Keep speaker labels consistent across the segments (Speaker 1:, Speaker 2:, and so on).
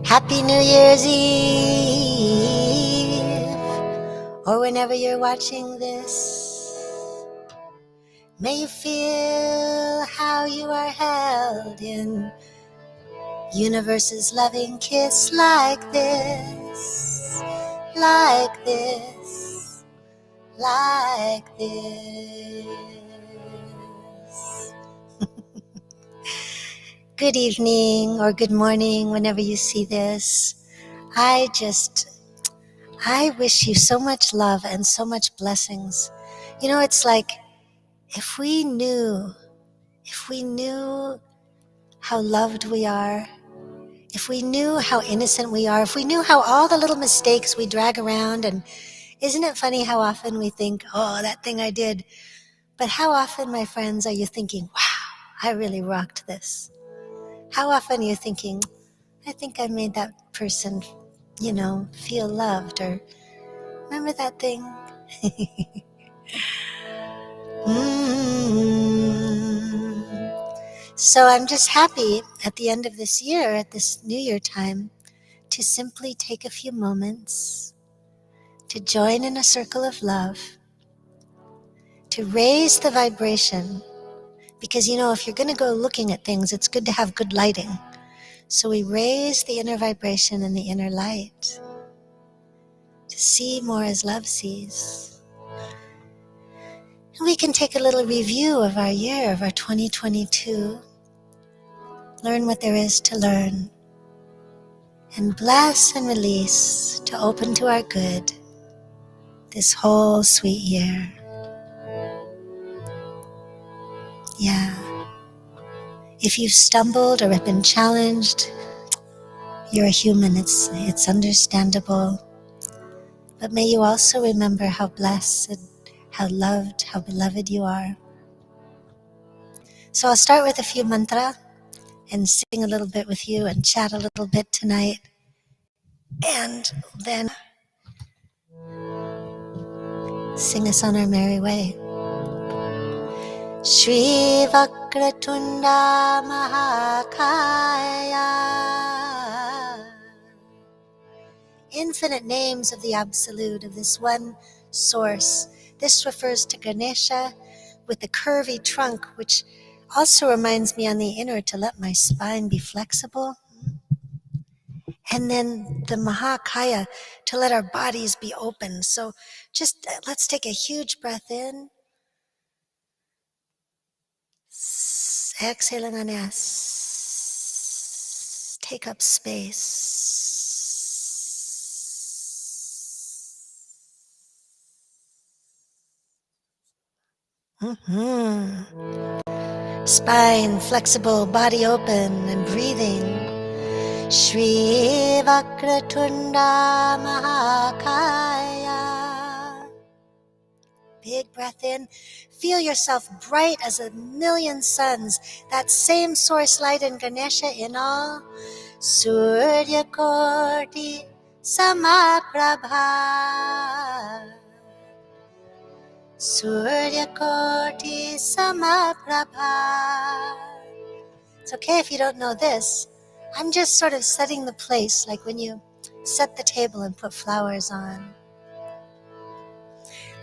Speaker 1: Happy New Year's Eve, or whenever you're watching this. May you feel how you are held in universe's loving kiss like this, like this, like this. Good evening or good morning whenever you see this. I wish you so much love and so much blessings. You know, it's like if we knew how loved we are, if we knew how innocent we are, if we knew how all the little mistakes we drag around, and isn't it funny how often we think, oh, that thing I did, but how often, my friends, are you thinking, wow, I really rocked this? How often are you thinking, I think I made that person, feel loved, or remember that thing? So I'm just happy at the end of this year, at this New Year time, to simply take a few moments to join in a circle of love, to raise the vibration, because if you're going to go looking at things, it's good to have good lighting. So we raise the inner vibration and the inner light to see more as love sees. And we can take a little review of our year, of our 2022, learn what there is to learn, and bless and release to open to our good this whole sweet year. Yeah. If you've stumbled or have been challenged, you're a human, it's understandable. But may you also remember how blessed, how loved, how beloved you are. So I'll start with a few mantra and sing a little bit with you and chat a little bit tonight. And then sing us on our merry way. Shri Vakratunda Mahakaya. Infinite names of the Absolute, of this one source. This refers to Ganesha with the curvy trunk, which also reminds me on the inner to let my spine be flexible. And then the Mahakaya, to let our bodies be open. So just let's take a huge breath in. Exhaling on S. Take up space. Spine flexible, body open, and breathing. Shri Vakratunda Mahakaya. Big breath in. Feel yourself bright as a million suns. That same source light in Ganesha in all. Surya Korti Samaprabha. Surya Korti Samaprabha. It's okay if you don't know this. I'm just sort of setting the place, like when you set the table and put flowers on.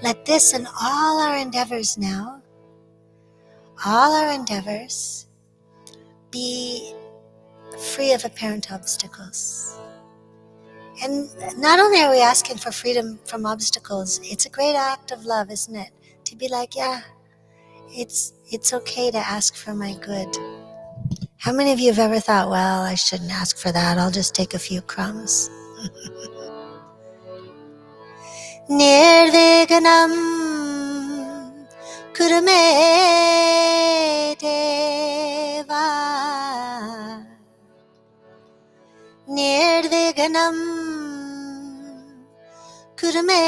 Speaker 1: Let this and all our endeavors now, all our endeavors, be free of apparent obstacles. And not only are we asking for freedom from obstacles, it's a great act of love, isn't it? To be like, yeah, it's okay to ask for my good. How many of you have ever thought, well, I shouldn't ask for that, I'll just take a few crumbs? Nirvignam kurume deva. Nirvignam kurume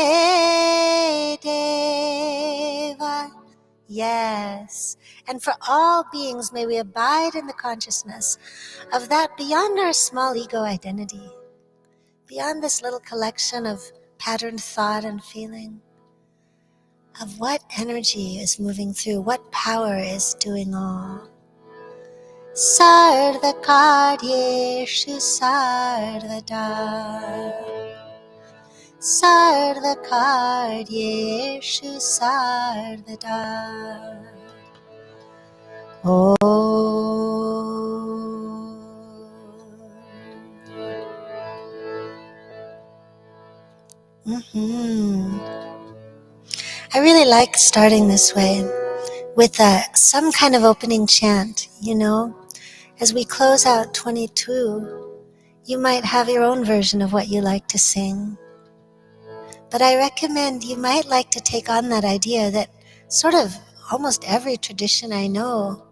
Speaker 1: deva. Yes. And for all beings, may we abide in the consciousness of that beyond our small ego identity, beyond this little collection of patterned thought and feeling, of what energy is moving through, what power is doing all. Sarvakaryeshu sarvada. Sarvakaryeshu sarvada. Om. I really like starting this way with some kind of opening chant, As we close out 22, you might have your own version of what you like to sing. But I recommend you might like to take on that idea that sort of almost every tradition I know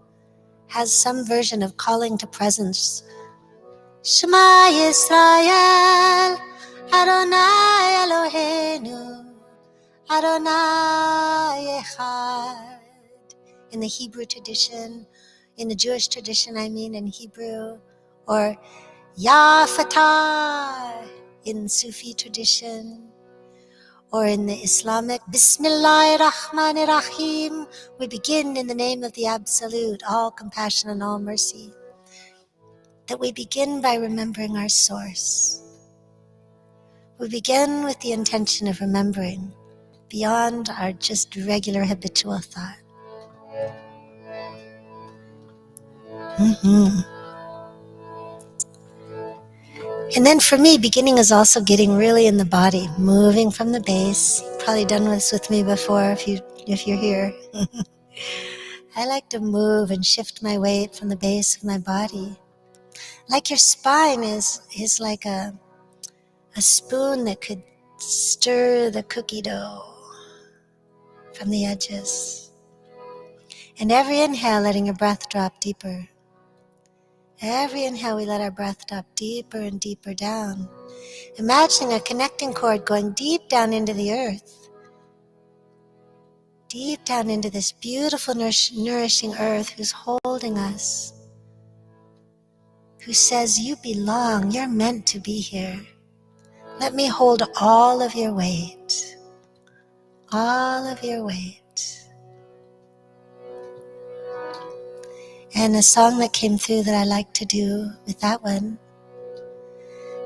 Speaker 1: has some version of calling to presence. Shema Yisrael, Adonai Eloheinu, Adonai Echad. In the Hebrew tradition, in the Jewish tradition, in Hebrew, or Yafatah in Sufi tradition, or in the Islamic Bismillahir Rahmanir Rahim. We begin in the name of the Absolute, all compassion and all mercy. That we begin by remembering our source. We begin with the intention of remembering beyond our just regular habitual thought. And then for me, beginning is also getting really in the body, moving from the base. You've probably done this with me before if you're here. I like to move and shift my weight from the base of my body. Like your spine is like a spoon that could stir the cookie dough from the edges. And every inhale, letting your breath drop deeper. Every inhale, we let our breath drop deeper and deeper down. Imagining a connecting cord going deep down into the earth. Deep down into this beautiful, nourishing earth who's holding us. Who says, you belong, you're meant to be here. Let me hold all of your weight. All of your weight. And a song that came through that I like to do with that one.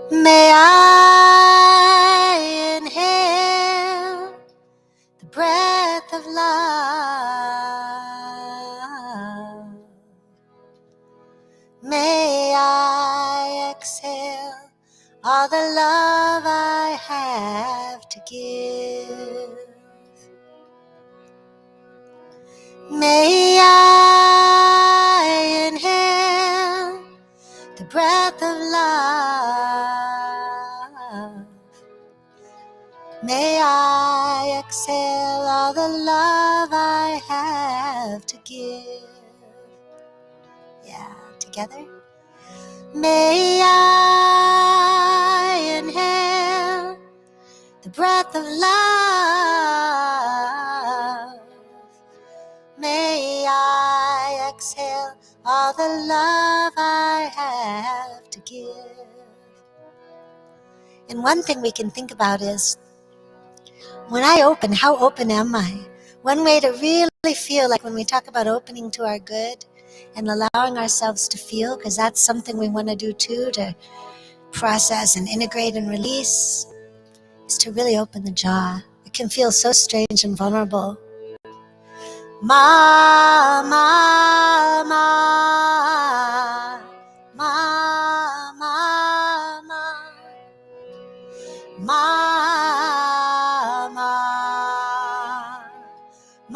Speaker 1: May I inhale the breath of love. May I exhale all the love I have to give. May I inhale the breath of love. May I exhale all the love I have to give. Yeah, together. May I inhale the breath of love. May I exhale all the love I have to give. And one thing we can think about is, when I open, how open am I? One way to really feel, like when we talk about opening to our good and allowing ourselves to feel, because that's something we want to do too, to process and integrate and release, is to really open the jaw. It can feel so strange and vulnerable. Ma, ma, ma, ma, ma, ma, ma, ma, ma,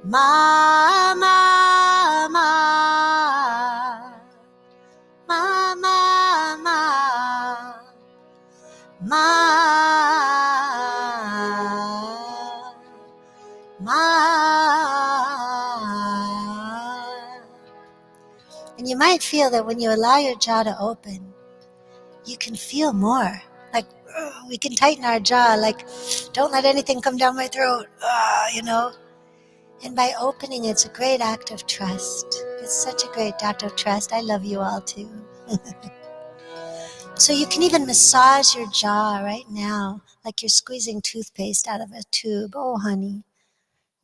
Speaker 1: ma, ma, ma, ma, ma, ma, ma, And you might feel that when you allow your jaw to open, you can feel more. Like, we can tighten our jaw, like, don't let anything come down my throat, And by opening, it's a great act of trust. It's such a great act of trust. I love you all too. So you can even massage your jaw right now, like you're squeezing toothpaste out of a tube. Oh, honey,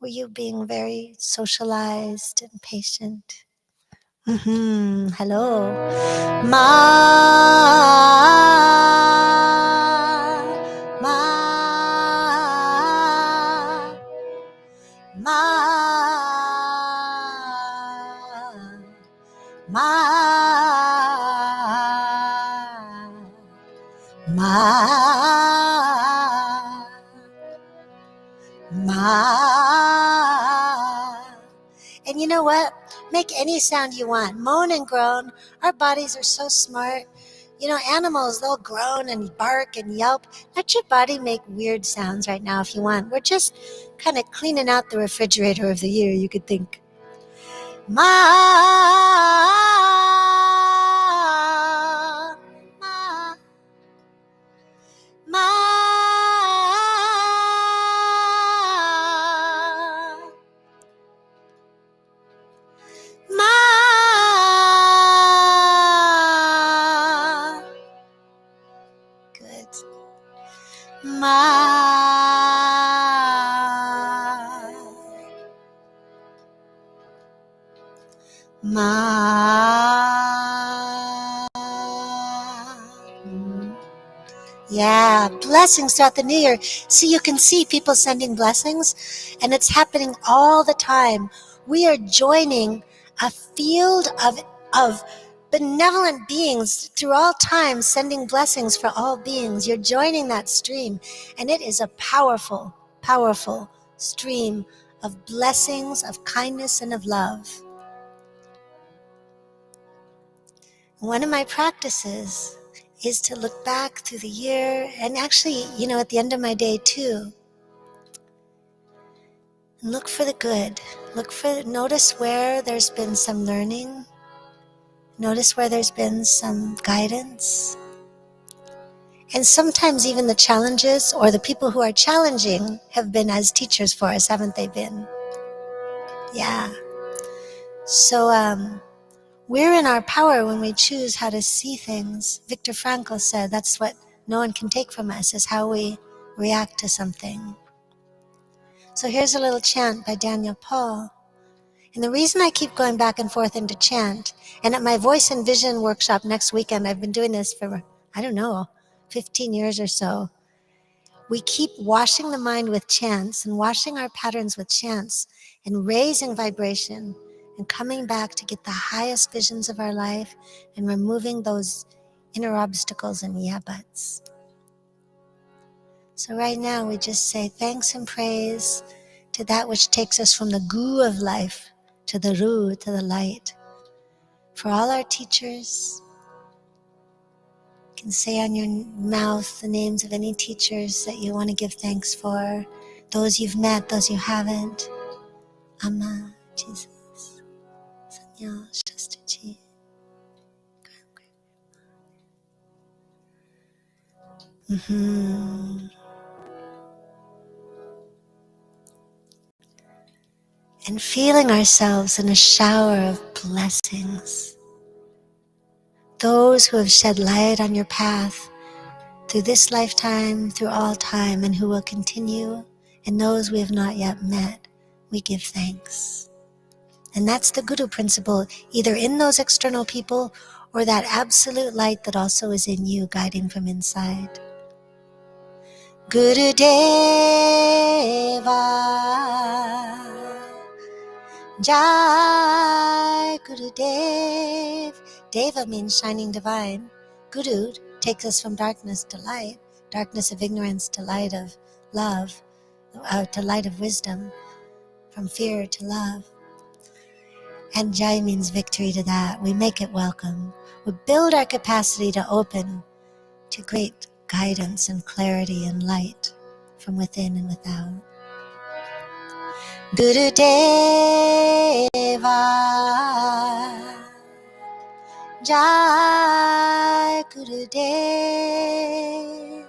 Speaker 1: Were you being very socialized and patient? Hello. Ma, ma, ma, ma, ma, ma. And you know what? Make any sound you want. Moan and groan. Our bodies are so smart. You know, animals, they'll groan and bark and yelp. Let your body make weird sounds right now if you want. We're just kind of cleaning out the refrigerator of the year, you could think. Ma, ma, ma, ma. Good. Ma. Ma. Yeah, blessings throughout the new year. See, you can see people sending blessings, and it's happening all the time. We are joining a field of benevolent beings through all time, sending blessings for all beings. You're joining that stream, and it is a powerful, powerful stream of blessings, of kindness, and of love. One of my practices is to look back through the year, and actually, you know, at the end of my day too, and look for the good. Notice where there's been some learning. Notice where there's been some guidance. And sometimes even the challenges or the people who are challenging have been as teachers for us, haven't they been? Yeah. So we're in our power when we choose how to see things. Viktor Frankl said that's what no one can take from us, is how we react to something. So here's a little chant by Daniel Paul. And the reason I keep going back and forth into chant, and at my Voice and Vision workshop next weekend, I've been doing this for, 15 years or so. We keep washing the mind with chants and washing our patterns with chants and raising vibration and coming back to get the highest visions of our life and removing those inner obstacles and yeah buts. So right now we just say thanks and praise to that which takes us from the goo of life to the ru, to the light. For all our teachers, you can say on your mouth the names of any teachers that you want to give thanks for, those you've met, those you haven't. Amma, Jesus, Sanya, Shastaji. And feeling ourselves in a shower of blessings. Those who have shed light on your path through this lifetime, through all time, and who will continue, and those we have not yet met, we give thanks. And that's the Guru principle, either in those external people or that absolute light that also is in you, guiding from inside. Guru Deva Jai Guru Dev. Deva means shining divine. Guru takes us from darkness to light, darkness of ignorance to light of love, to light of wisdom, from fear to love. And Jai means victory to that. We make it welcome. We build our capacity to open to great guidance and clarity and light from within and without. Guru Deva Jai Guru Dev.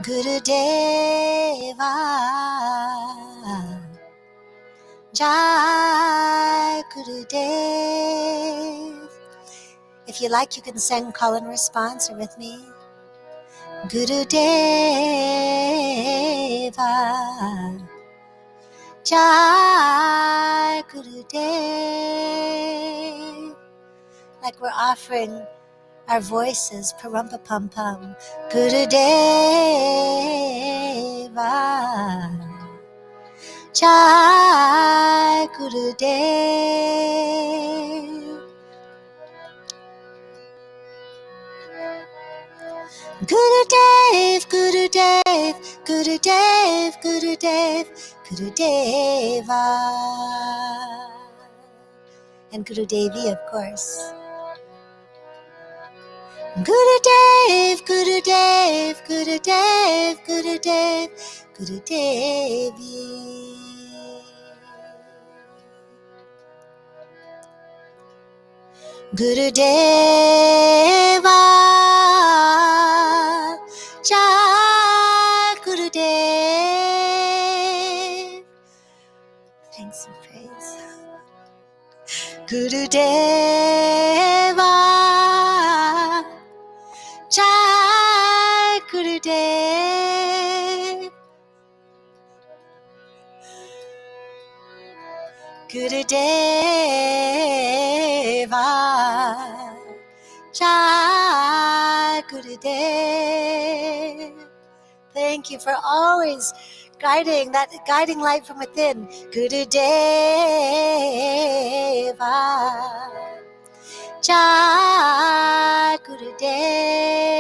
Speaker 1: Guru Deva Jai Guru Dev. If you like, you can send call and response or with me. Gurudeva, Jai Gurudev. Like we're offering our voices, parumpa-pum-pum. Gurudeva, Jai Gurudev. Gurudev, Gurudev, Gurudev, Gurudev, Gurudeva. And Gurudevi, of course. Gurudev, Gurudev, Gurudev, Gurudev, Gurudevi. Gurudeva, Jai Gurudev. Thanks and praise. Gurudeva, Jai Gurudev. Gurudeva, Jai Gurudev. Thank you for always guiding light from within. Gurudeva, Jai Gurudev.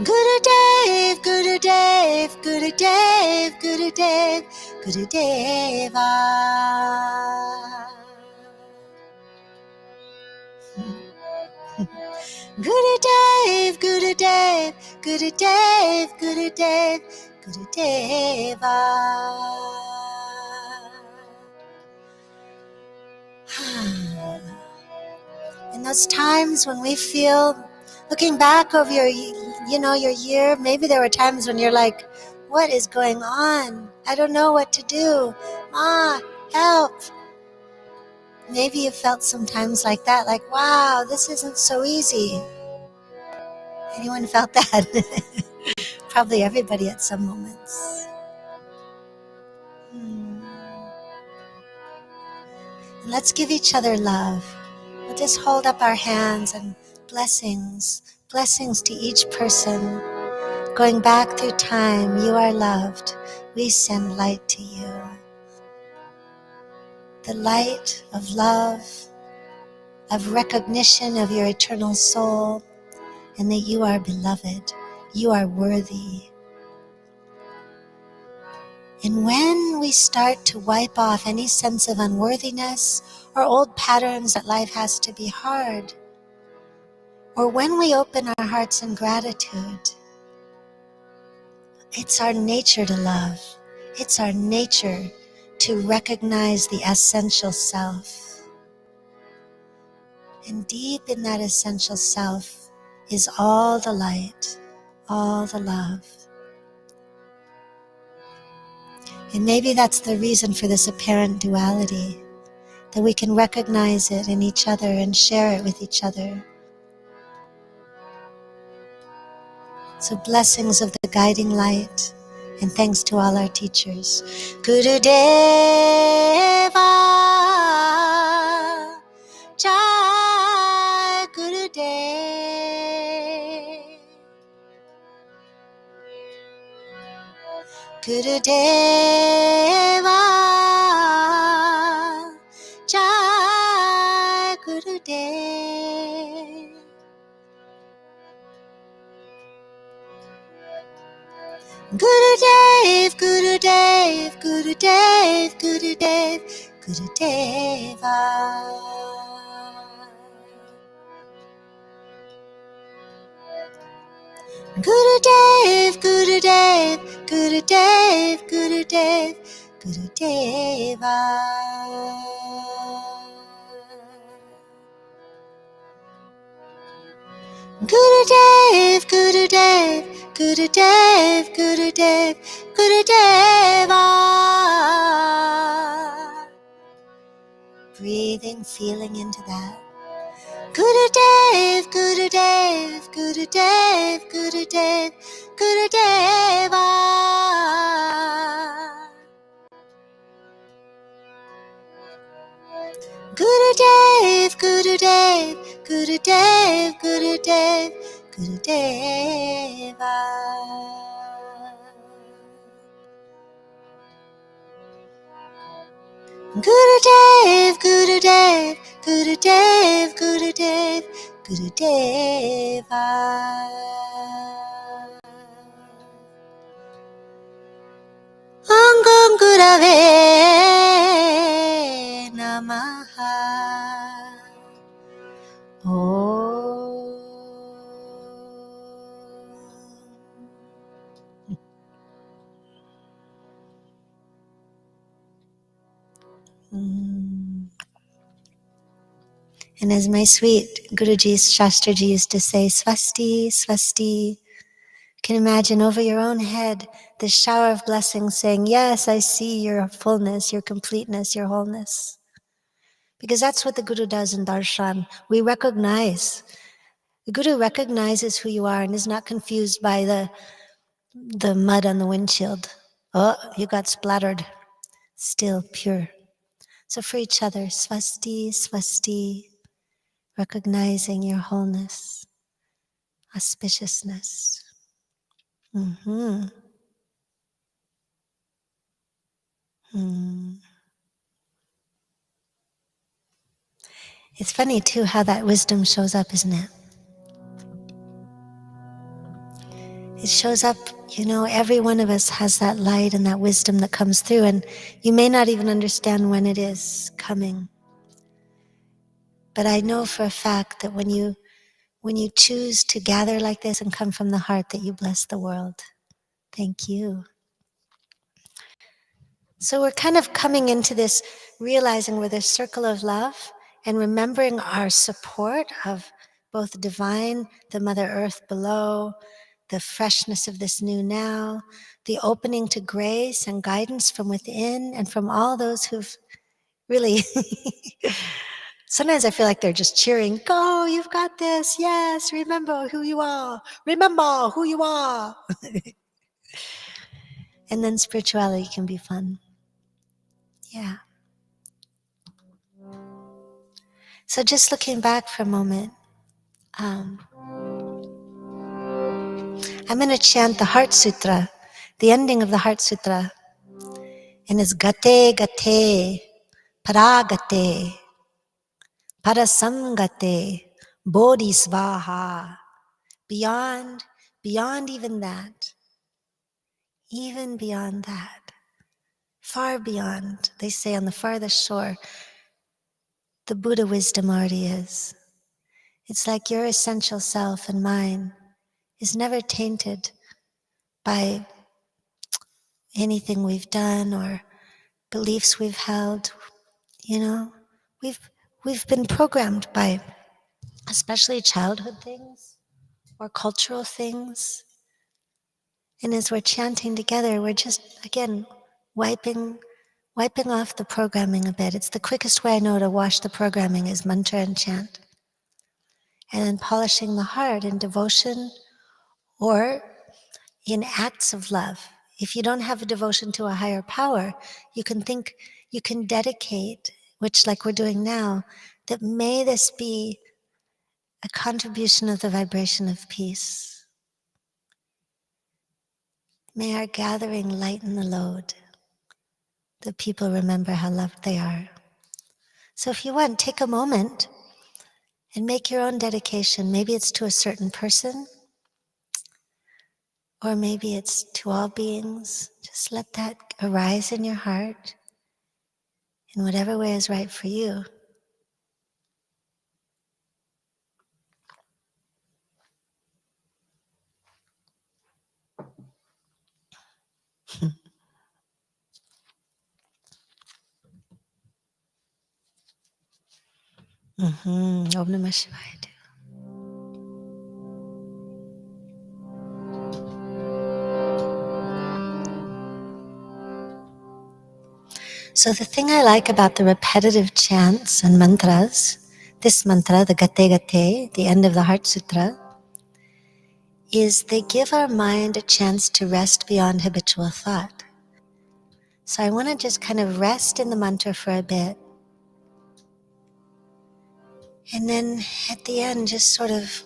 Speaker 1: Gurudev, Gurudev, Gurudev, Gurudev, Gurudeva. Gurudev, Gurudev, Gurudev, Gurudev, Gurudeva. In those times when we feel, looking back over your year, maybe there were times when you're like, what is going on? I don't know what to do. Ma, help. Maybe you felt sometimes like that, like, wow, this isn't so easy. Anyone felt that? Probably everybody at some moments. Let's give each other love. We'll just hold up our hands and blessings to each person. Going back through time, you are loved. We send light to you. The light of love, of recognition of your eternal soul, and that you are beloved. You are worthy. And when we start to wipe off any sense of unworthiness or old patterns that life has to be hard, or when we open our hearts in gratitude, it's our nature to love. It's our nature to recognize the essential self. And deep in that essential self is all the light, all the love. And maybe that's the reason for this apparent duality, that we can recognize it in each other and share it with each other. So blessings of the guiding light, and thanks to all our teachers. Gurudeva, Jai Gurudev. Gurudeva, Jai Gurudev. Gurudev, Gurudev, Gurudev, Gurudev, Gurudeva. Gurudev, Gurudev, Gurudev, Gurudev, Gurudeva. Gurudev, Gurudev, Gurudev, Gurudev, Gurudeva. Breathing, feeling into that. Gurudev, Gurudev, Gurudev, Gurudev, Gurudeva. Gurudev, Gurudev, Gurudev, Gurudev, Gurudeva. Gurudev, Gurudev, Gurudev, Gurudev, Gurudeva. Om Gom Gurave Namaha. And as my sweet Guruji Shastraji used to say, Swasti, Swasti, you can imagine over your own head this shower of blessings saying, yes, I see your fullness, your completeness, your wholeness. Because that's what the Guru does in darshan. We recognize. The Guru recognizes who you are and is not confused by the mud on the windshield. Oh, you got splattered. Still pure. So for each other, Swasti, Swasti, recognizing your wholeness, auspiciousness. Mm-hmm. It's funny too how that wisdom shows up, isn't it? It shows up, every one of us has that light and that wisdom that comes through, and you may not even understand when it is coming. But I know for a fact that when you choose to gather like this and come from the heart, that you bless the world. Thank you. So we're kind of coming into this, realizing we're this circle of love and remembering our support of both divine, the Mother Earth below, the freshness of this new now, the opening to grace and guidance from within and from all those who've really, sometimes I feel like they're just cheering, go, you've got this, yes, remember who you are, remember who you are. And then spirituality can be fun. Yeah. So just looking back for a moment, I'm going to chant the Heart Sutra, the ending of the Heart Sutra. And it's Gate Gate, Paragate, Parasamgate, Bodhisvaha. Beyond even that, far beyond, they say on the farthest shore, the Buddha wisdom already is. It's like your essential self and mine is never tainted by anything we've done or beliefs we've held. We've been programmed by especially childhood things or cultural things. And as we're chanting together, we're just, again, wiping off the programming a bit. It's the quickest way I know to wash the programming is mantra and chant. And then polishing the heart in devotion or in acts of love. If you don't have a devotion to a higher power, you can dedicate, which like we're doing now, that may this be a contribution of the vibration of peace. May our gathering lighten the load, that people remember how loved they are. So if you want, take a moment and make your own dedication. Maybe it's to a certain person, or maybe it's to all beings. Just let that arise in your heart in whatever way is right for you. Om Namah Shivaya. So the thing I like about the repetitive chants and mantras, This mantra, the Gate Gate, the end of the Heart Sutra, is they give our mind a chance to rest beyond habitual thought. So I want to just kind of rest in the mantra for a bit. And then at the end, just sort of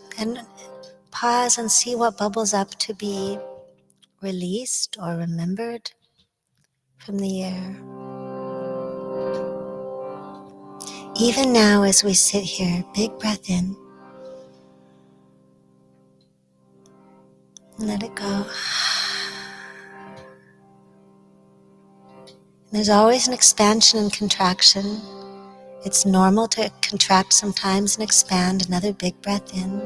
Speaker 1: pause and see what bubbles up to be released or remembered from the air. Even now as we sit here, big breath in. Let it go. There's always an expansion and contraction. It's normal to contract sometimes and expand. Another big breath in.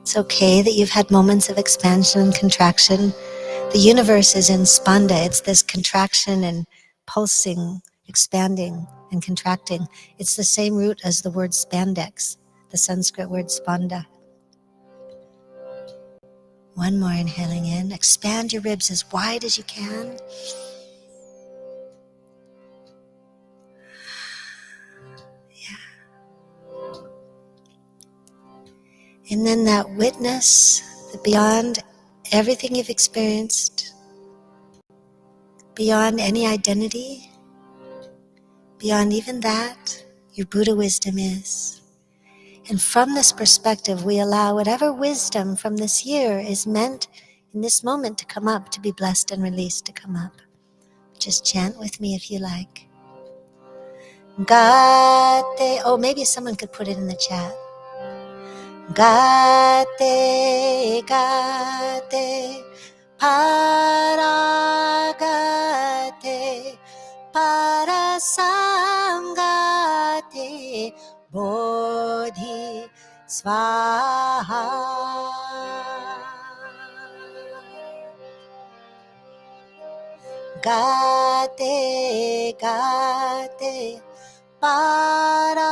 Speaker 1: It's okay that you've had moments of expansion and contraction. The universe is in spanda. It's this contraction and pulsing, expanding and contracting. It's the same root as the word spandex, the Sanskrit word spanda. One more inhaling in. Expand your ribs as wide as you can. Yeah. And then that witness that beyond everything you've experienced, beyond any identity, beyond even that, your Buddha wisdom is. And from this perspective, we allow whatever wisdom from this year is meant in this moment to come up, to be blessed and released, to come up. Just chant with me if you like. Gate, oh, maybe someone could put it in the chat. Gate, gate, paragate, parasangate, bodhi swaha. Gate, gate, paragate,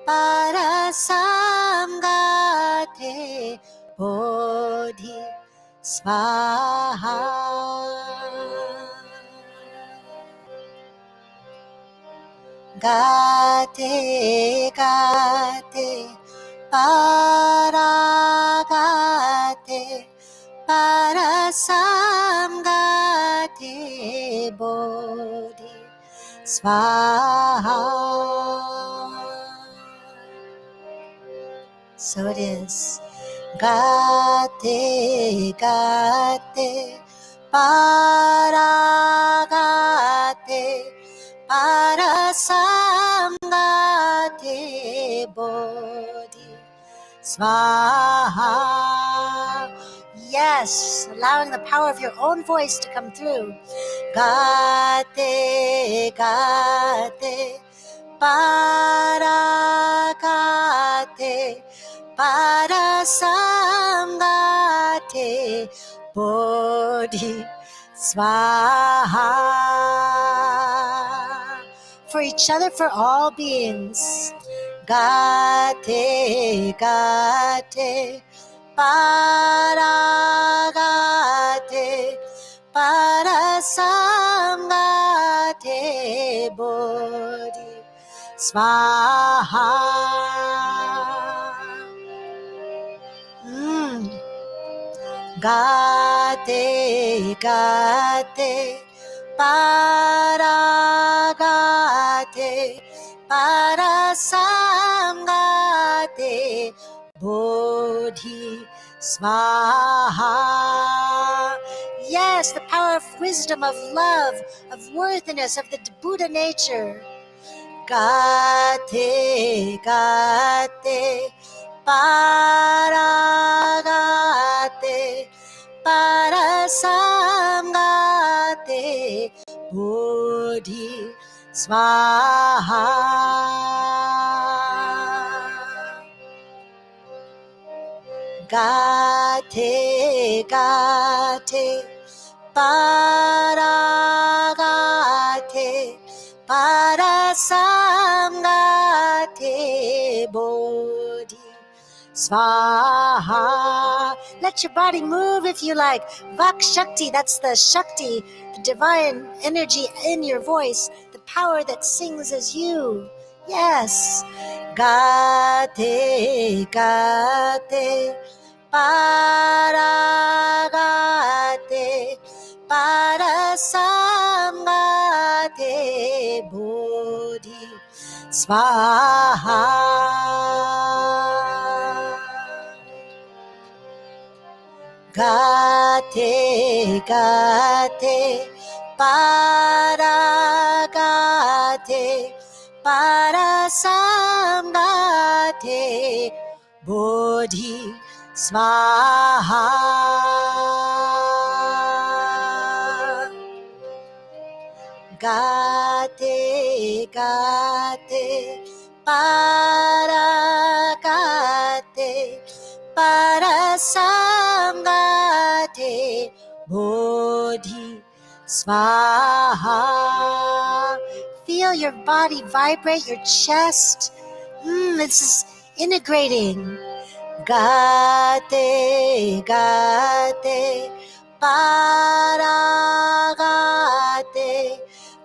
Speaker 1: parasamgate, bodhi swaha. Gate, gate, paragate, parasamgate, bodhi swaha. So it is. Gate, gate, paragate, parasamgate, bodhi swaha. Yes, allowing the power of your own voice to come through. Gate, gate, paragate, parasamgate, bodhi swaha. For each other, for all beings. Gate, gate, paragate, parasamgate, bodhi swaha. Gate, gate, paragate, parasamgate, bodhi swaha. Yes, the power of wisdom, of love, of worthiness, of the Buddha nature. Gate, gate, paragate, parasamgate, bodhi swaha. Gate, gate, paragate, parasamgate, bodhi swaha. Let your body move if you like. Vak Shakti, that's the Shakti, the divine energy in your voice, the power that sings as you. Yes. Gate, gate, paragate, parasamgate, bodhi, swaha. Gate, gate, paragate, parasamgate, bodhi, swaha. Gate, gate, paragate, parasamgate, bodhi, swaha. Feel your body vibrate, your chest. This is integrating. Gate, gate, paragate,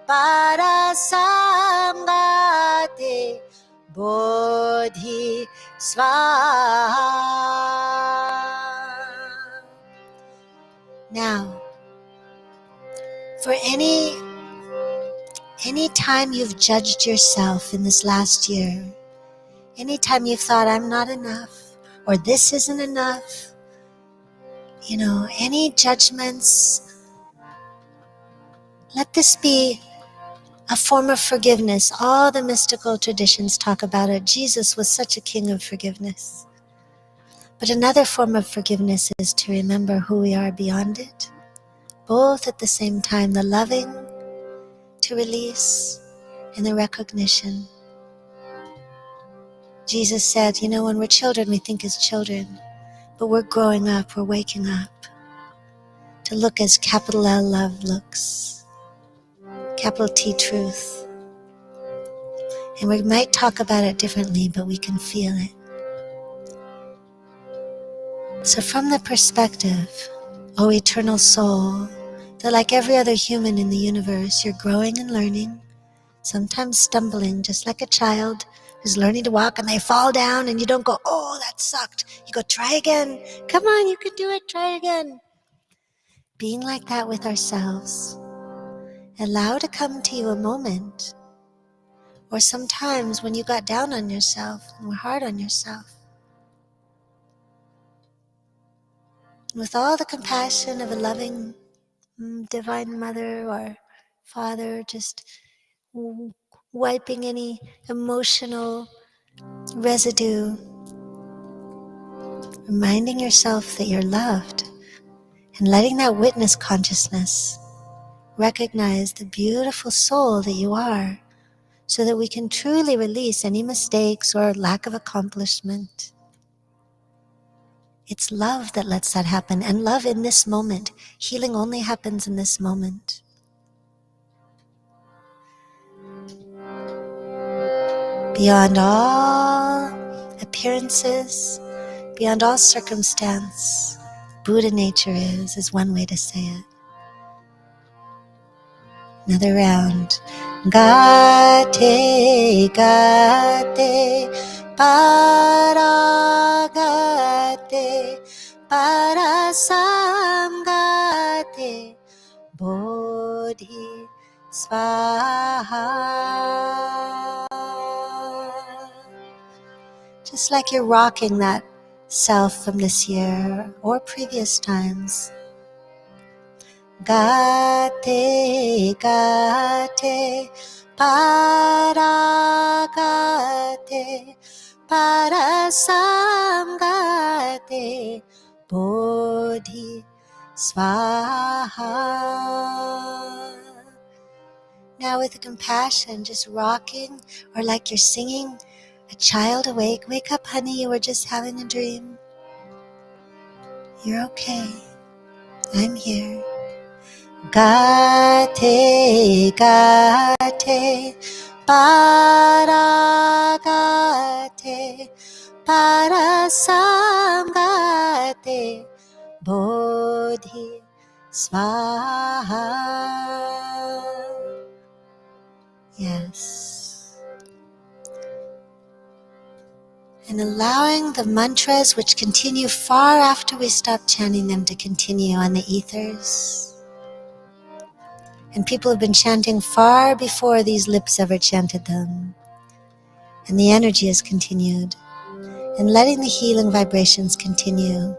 Speaker 1: parasamgate, bodhi, swaha. Now, for any time you've judged yourself in this last year, anytime you've thought, I'm not enough, or this isn't enough, any judgments, let this be a form of forgiveness. All the mystical traditions talk about it. Jesus was such a king of forgiveness. But another form of forgiveness is to remember who we are beyond it, both at the same time, the loving to release and the recognition. Jesus said, when we're children, we think as children, but we're growing up, we're waking up to look as capital L love looks, capital T truth. And we might talk about it differently, but we can feel it. So from the perspective, O eternal soul, that like every other human in the universe, you're growing and learning, sometimes stumbling, just like a child who's learning to walk and they fall down and you don't go, oh, that sucked. You go, try again. Come on, you can do it, try again. Being like that with ourselves, allow to come to you a moment, or sometimes when you got down on yourself and were hard on yourself, with all the compassion of a loving divine mother or father, just wiping any emotional residue, reminding yourself that you're loved, and letting that witness consciousness recognize the beautiful soul that you are, so that we can truly release any mistakes or lack of accomplishment. It's love that lets that happen, and love in this moment. Healing only happens in this moment. Beyond all appearances, beyond all circumstance, Buddha nature is one way to say it. Another round. Gate, gate, paragate, parasamgate, bodhi, swaha. Just like you're rocking that self from this year or previous times. Gate, gate, paragate, parasamgate, bodhi, swaha. Now with the compassion, just rocking, or like you're singing a child awake. Wake up, honey, you were just having a dream. You're okay. I'm here. Gate, gate, paragate, parasamgate, Bodhi Swaha. Yes. And allowing the mantras which continue far after we stop chanting them to continue on the ethers. And people have been chanting far before these lips ever chanted them. And the energy has continued. And letting the healing vibrations continue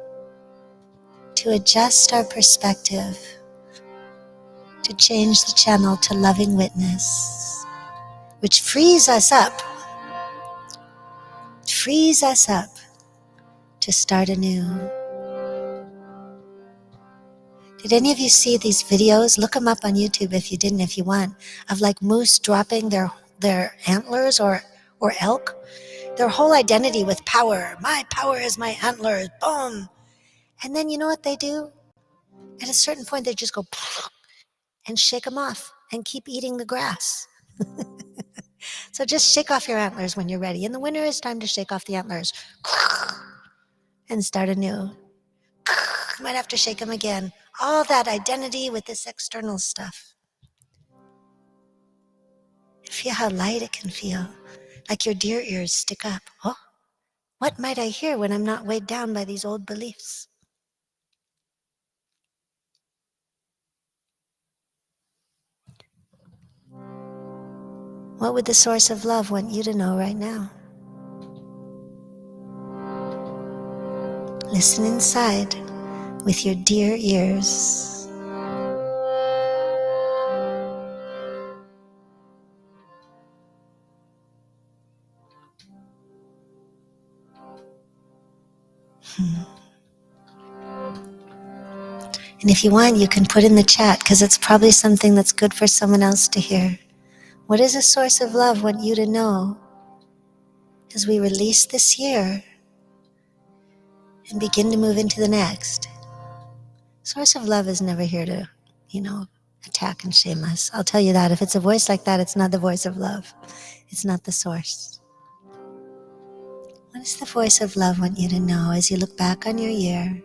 Speaker 1: to adjust our perspective, to change the channel to loving witness, which frees us up to start anew. Did any of you see these videos? Look them up on YouTube if you didn't, if you want, of like moose dropping their antlers or elk, their whole identity with power. My power is my antlers, boom. And then you know what they do? At a certain point, they just go and shake them off and keep eating the grass. So just shake off your antlers when you're ready. In the winter, it's time to shake off the antlers and start anew. Might have to shake them again. All that identity with this external stuff. Feel how light it can feel, like your deer ears stick up. Oh, what might I hear when I'm not weighed down by these old beliefs? What would the source of love want you to know right now? Listen inside with your deer ears. And if you want, you can put in the chat, because it's probably something that's good for someone else to hear. What does a source of love want you to know as we release this year and begin to move into the next? Source of love is never here to, attack and shame us. I'll tell you that. If it's a voice like that, it's not the voice of love. It's not the source. What does the voice of love want you to know as you look back on your year?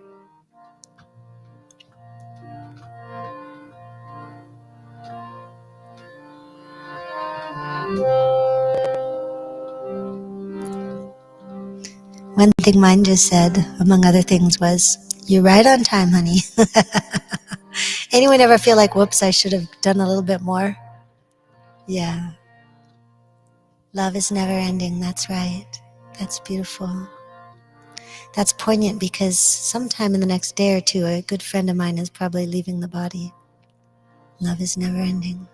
Speaker 1: One thing mine just said, among other things, was, "You're right on time, honey." Anyone ever feel like, whoops, I should have done a little bit more? Yeah. Love is never ending. That's right. That's beautiful. That's poignant because sometime in the next day or two, a good friend of mine is probably leaving the body. Love is never ending.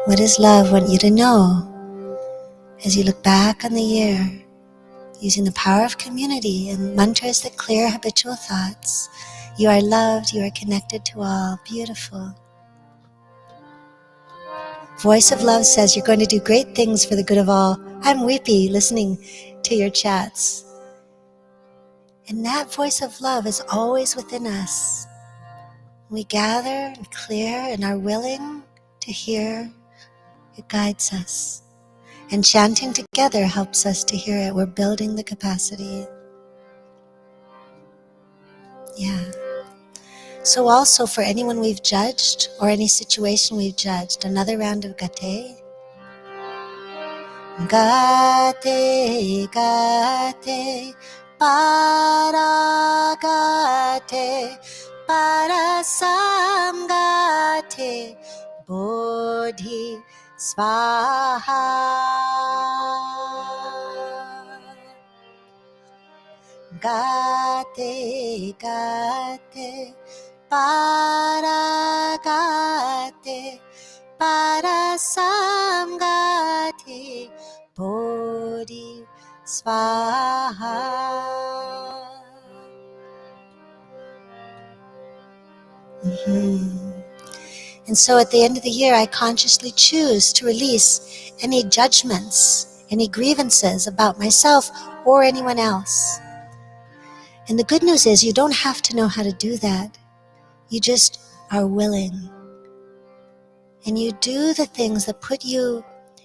Speaker 1: What does love want you to know as you look back on the year, using the power of community and mantras that clear habitual thoughts? You are loved, you are connected to all. Beautiful. Voice of love says you're going to do great things for the good of all. I'm weepy listening to your chats. And that voice of love is always within us. We gather and clear and are willing to hear. It guides us. And chanting together helps us to hear it. We're building the capacity. Yeah. So also for anyone we've judged or any situation we've judged, another round of gate. Gate, gate, para gate, para samgate, bodhi swaha. Gate, gate, para gate, para samgate, bodhi swaha. And so at the end of the year, I consciously choose to release any judgments, any grievances about myself or anyone else. And the good news is you don't have to know how to do that. You just are willing. And you do the things that put you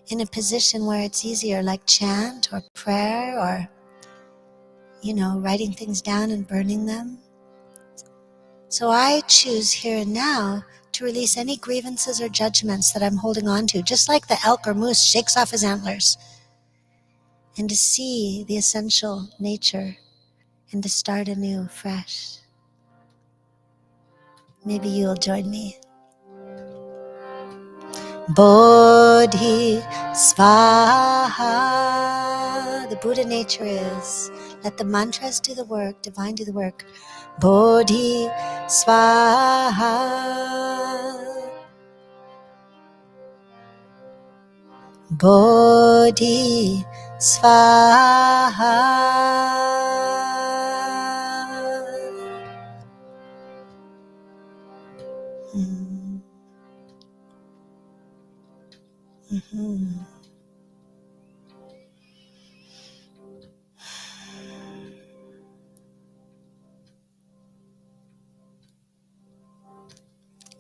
Speaker 1: in a position where it's easier, like chant or prayer or writing things down and burning them. So I choose here and now to release any grievances or judgments that I'm holding on to, just like the elk or moose shakes off his antlers, and to see the essential nature and to start anew, fresh. Maybe you'll join me. Bodhi Svaha. The Buddha nature is, let the mantras do the work, divine do the work. Bodhi Svaha. Bodhi Svaha. Mm-hmm.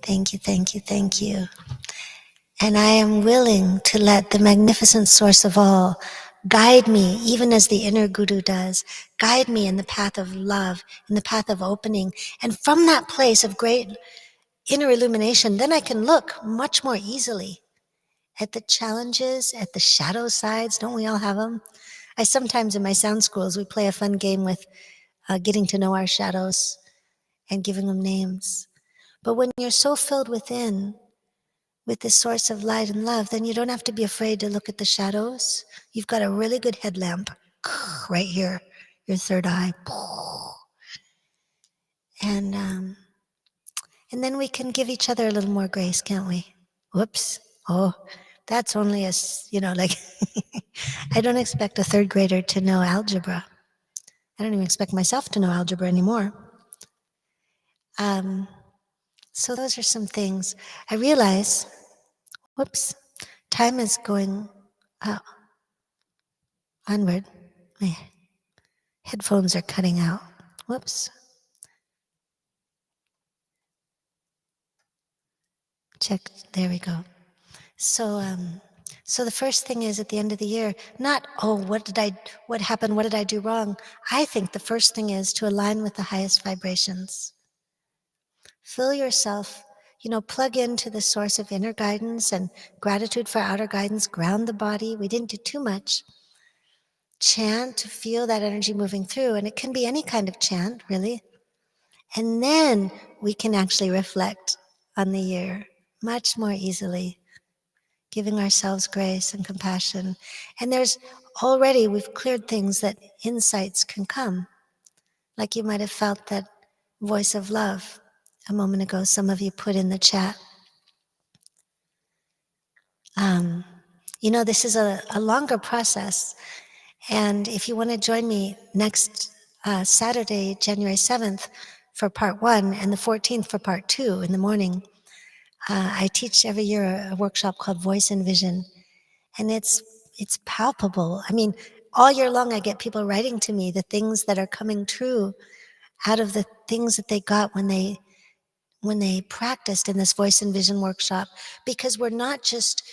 Speaker 1: Thank you, thank you, thank you. And I am willing to let the magnificent source of all guide me, even as the inner guru does, guide me in the path of love, in the path of opening. And from that place of great inner illumination, then I can look much more easily at the challenges, at the shadow sides. Don't we all have them? I sometimes in my sound schools, we play a fun game with getting to know our shadows and giving them names. But when you're so filled within with this source of light and love, then you don't have to be afraid to look at the shadows. You've got a really good headlamp right here, your third eye. And then we can give each other a little more grace, can't we? Whoops. Oh, that's only like, I don't expect a third grader to know algebra. I don't even expect myself to know algebra anymore. So those are some things. I realize, whoops, time is going onward. My headphones are cutting out. Whoops. Check. There we go. So the first thing is at the end of the year, not, oh, what happened? What did I do wrong? I think the first thing is to align with the highest vibrations. Fill yourself, plug into the source of inner guidance and gratitude for outer guidance, ground the body. We didn't do too much. Chant to feel that energy moving through, and it can be any kind of chant, really. And then we can actually reflect on the year much more easily, giving ourselves grace and compassion. And we've cleared things that insights can come. Like you might have felt that voice of love a moment ago, some of you put in the chat. This is a longer process. And if you want to join me next Saturday, January 7th, for part 1 and the 14th for part 2 in the morning, I teach every year a workshop called Voice and Vision. And it's palpable. I mean, all year long I get people writing to me the things that are coming true out of the things that they got when they practiced in this Voice and Vision workshop. Because we're not just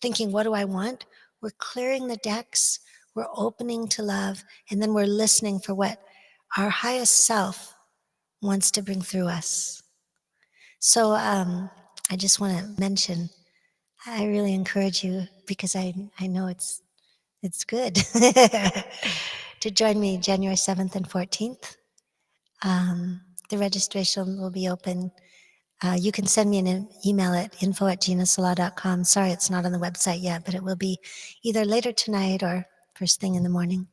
Speaker 1: thinking, what do I want? We're clearing the decks, we're opening to love, and then we're listening for what our highest self wants to bring through us. So I just want to mention, I really encourage you, because I know it's good, to join me January 7th and 14th. The registration will be open. You can send me an email at info@ginasalā.com. Sorry, it's not on the website yet, but it will be either later tonight or first thing in the morning.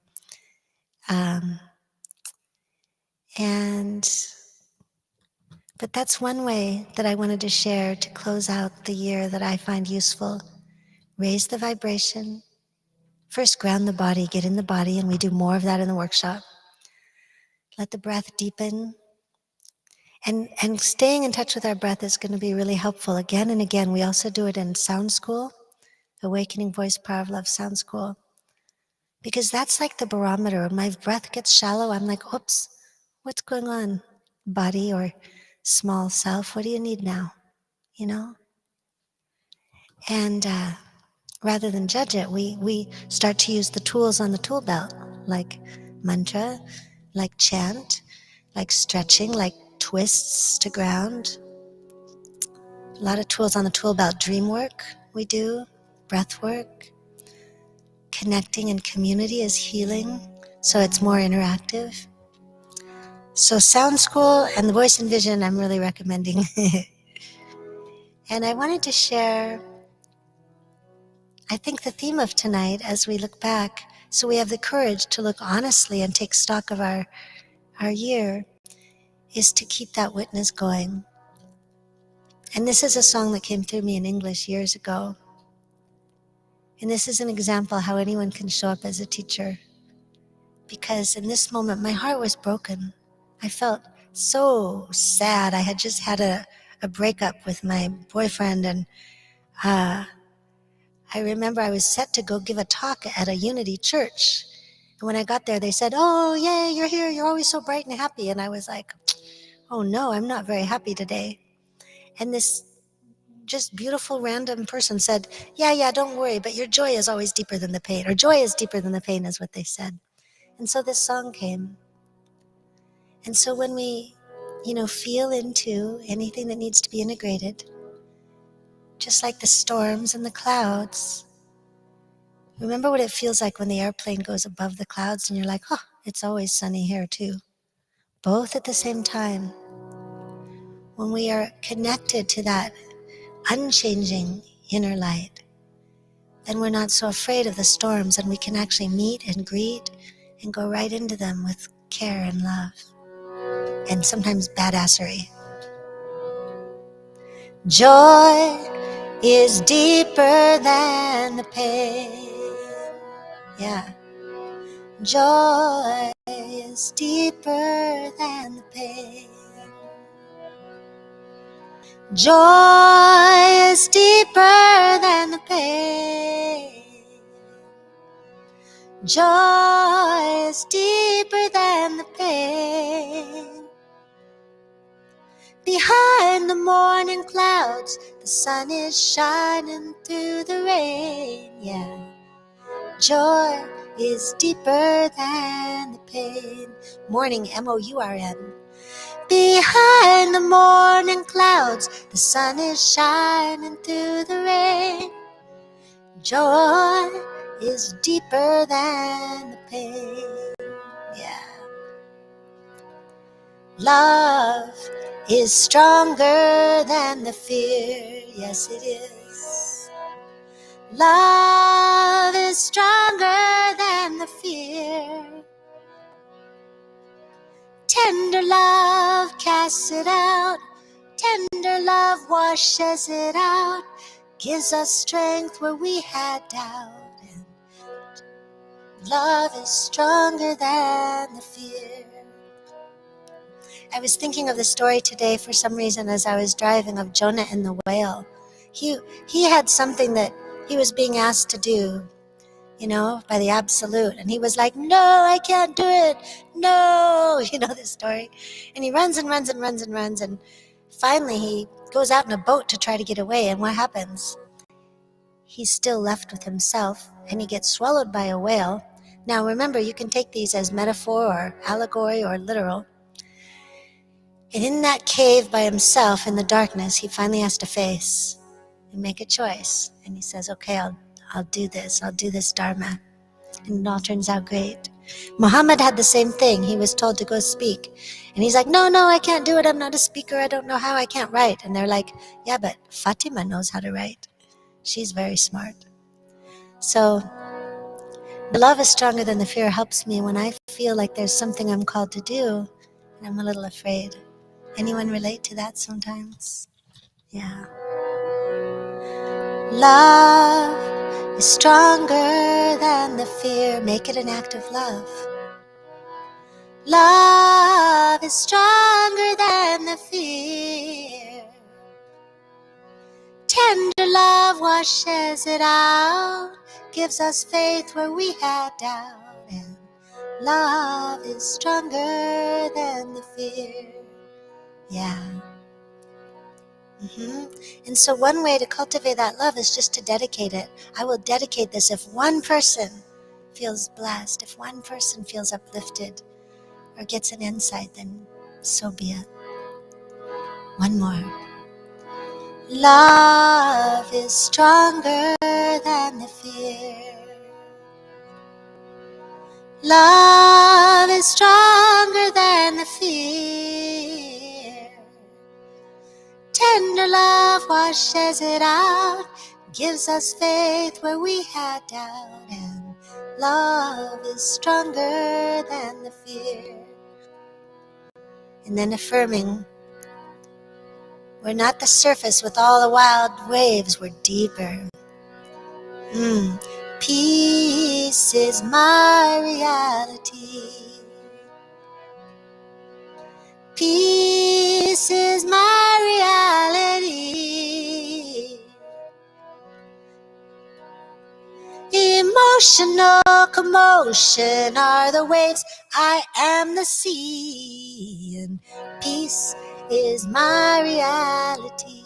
Speaker 1: But that's one way that I wanted to share to close out the year that I find useful. Raise the vibration. First, ground the body, get in the body, and we do more of that in the workshop. Let the breath deepen. And staying in touch with our breath is going to be really helpful again and again. We also do it in sound school, Awakening Voice Power of Love Sound School. Because that's like the barometer. When my breath gets shallow, I'm like, oops, what's going on? Body or small self, what do you need now? And rather than judge it, we start to use the tools on the tool belt, like mantra, like chant, like stretching, like twists to ground. A lot of tools on the tool belt. Dream work we do, breath work. Connecting in community is healing, so it's more interactive. So Sound School and the Voice and Vision I'm really recommending. And I wanted to share, I think the theme of tonight as we look back, so we have the courage to look honestly and take stock of our year, is to keep that witness going. And this is a song that came through me in English years ago. And this is an example how anyone can show up as a teacher. Because in this moment, my heart was broken. I felt so sad. I had just had a breakup with my boyfriend, and I remember I was set to go give a talk at a Unity church. And when I got there, they said, "Oh, yay, you're here. You're always so bright and happy." And I was like, "Oh no, I'm not very happy today." And this just beautiful random person said, yeah, don't worry, but your joy is always deeper than the pain. Or joy is deeper than the pain is what they said. And so this song came. And so when we, feel into anything that needs to be integrated, just like the storms and the clouds, remember what it feels like when the airplane goes above the clouds and you're like, oh, it's always sunny here too. Both at the same time. When we are connected to that unchanging inner light, then we're not so afraid of the storms, and we can actually meet and greet and go right into them with care and love and sometimes badassery. Joy is deeper than the pain. Yeah. Joy is deeper than the pain. Joy is deeper than the pain. Joy is deeper than the pain. Behind the morning clouds, the sun is shining through the rain. Yeah. Joy is deeper than the pain. Morning, M-O-U-R-N. Behind the morning clouds, the sun is shining through the rain. Joy is deeper than the pain. Yeah. Love is stronger than the fear. Yes, it is. Love is stronger than the fear. Tender love casts it out. Tender love washes it out. Gives us strength where we had doubt. And love is stronger than the fear. I was thinking of the story today for some reason as I was driving, of Jonah and the whale. He had something that he was being asked to do, by the absolute. And he was like, no, I can't do it. No, this story. And he runs and runs and runs and runs. And finally he goes out in a boat to try to get away. And what happens? He's still left with himself, and he gets swallowed by a whale. Now remember, you can take these as metaphor or allegory or literal. And in that cave by himself in the darkness, he finally has to face and make a choice. And he says, okay, I'll do this. I'll do this Dharma. And it all turns out great. Muhammad had the same thing. He was told to go speak. And he's like, no, I can't do it. I'm not a speaker. I don't know how. I can't write. And they're like, yeah, but Fatima knows how to write. She's very smart. So the love is stronger than the fear helps me when I feel like there's something I'm called to do and I'm a little afraid. Anyone relate to that sometimes? Yeah. Love is stronger than the fear. Make it an act of love. Love is stronger than the fear. Tender love washes it out, gives us faith where we had doubt. And love is stronger than the fear. Yeah. And so one way to cultivate that love is just to dedicate it. I will dedicate this if one person feels blessed, if one person feels uplifted, or gets an insight, then so be it. One more. Love is stronger than the fear. Love is stronger than the fear. Tender love washes it out, gives us faith where we had doubt, and love is stronger than the fear. And then affirming, we're not the surface with all the wild waves, we're deeper. Peace is my reality. Peace is my reality. Emotional commotion are the waves, I am the sea, and peace is my reality.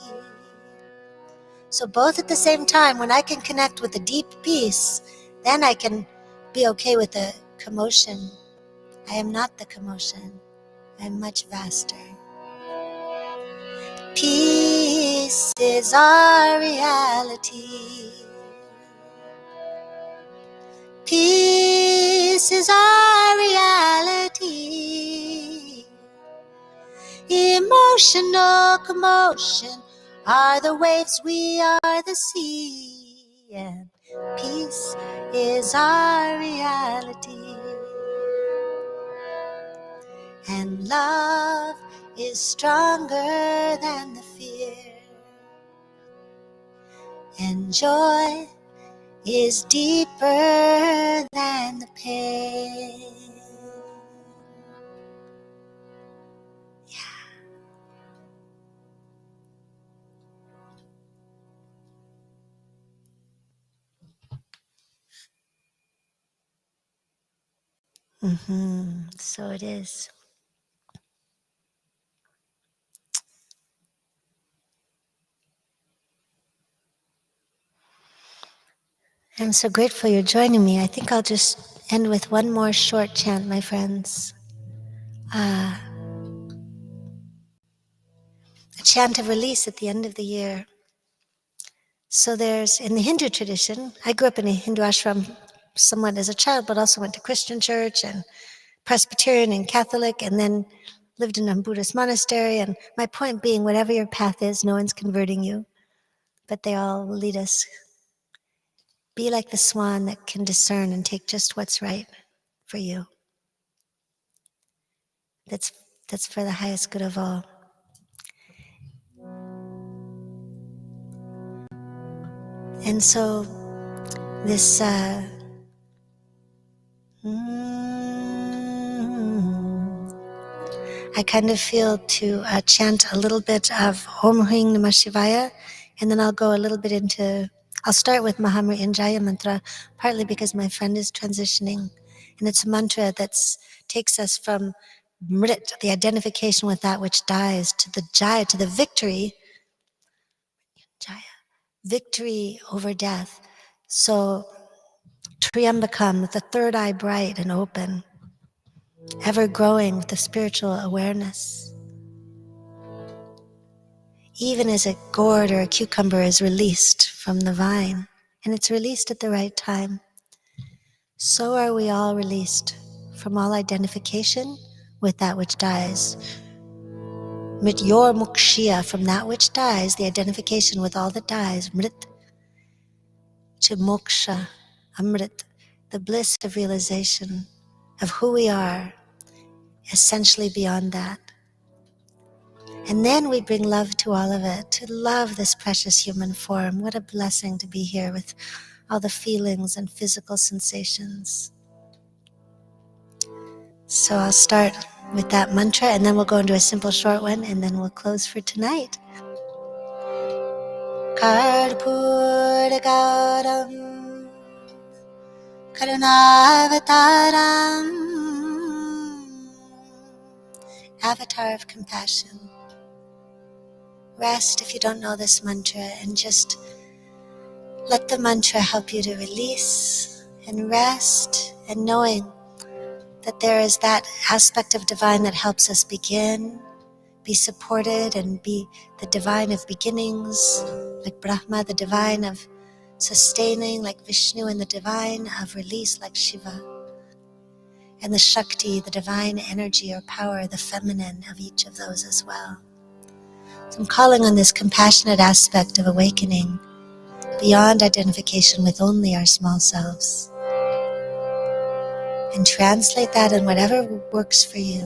Speaker 1: So both at the same time, when I can connect with a deep peace, then I can be okay with the commotion. I am not the commotion. I am much vaster. Peace is our reality. Peace is our reality. Emotional commotion are the waves, we are the sea, and peace is our reality. And love is stronger than the fear, and joy is deeper than the pain. So it is. I'm so grateful you're joining me. I think I'll just end with one more short chant, my friends. A chant of release at the end of the year. So there's, in the Hindu tradition, I grew up in a Hindu ashram somewhat as a child, but also went to Christian church and Presbyterian and Catholic, and then lived in a Buddhist monastery. And my point being, whatever your path is, no one's converting you, but they all lead us. Be like the swan that can discern and take just what's right for you. That's for the highest good of all. And so this I kind of feel to chant a little bit of Om Hring Namah Shivaya, and then I'll go a little bit into, I'll start with Mahamrityunjaya mantra, partly because my friend is transitioning, and it's a mantra that takes us from Mrit, the identification with that which dies, to the Jaya, to the victory, Jaya, victory over death. So Triambakam, with the third eye bright and open, ever growing with the spiritual awareness. Even as a gourd or a cucumber is released from the vine, and it's released at the right time, so are we all released from all identification with that which dies. Mrityor mukshya, from that which dies, the identification with all that dies, mrit, to moksha, amrit, the bliss of realization of who we are, essentially beyond that. And then we bring love to all of it, to love this precious human form. What a blessing to be here with all the feelings and physical sensations. So I'll start with that mantra, and then we'll go into a simple short one, and then we'll close for tonight. Karpura Gauram Karunavataram, Avatar of Compassion. Rest if you don't know this mantra, and just let the mantra help you to release and rest, and knowing that there is that aspect of divine that helps us begin, be supported, and be the divine of beginnings, like Brahma, the divine of sustaining, like Vishnu, and the divine of release, like Shiva, and the Shakti, the divine energy or power, the feminine of each of those as well. So I'm calling on this compassionate aspect of awakening beyond identification with only our small selves, and translate that in whatever works for you.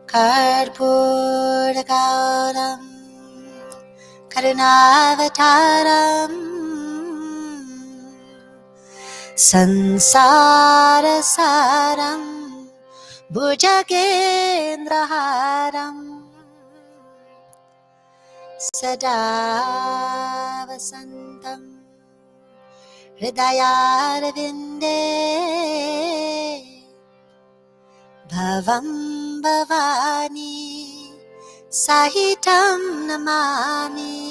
Speaker 1: Karpura Gauram Karunavataram Sansara Saram Bhujagendraharam Sada Vasantam Hridayarvinde Bhavam Bhavani Sahitam Namami.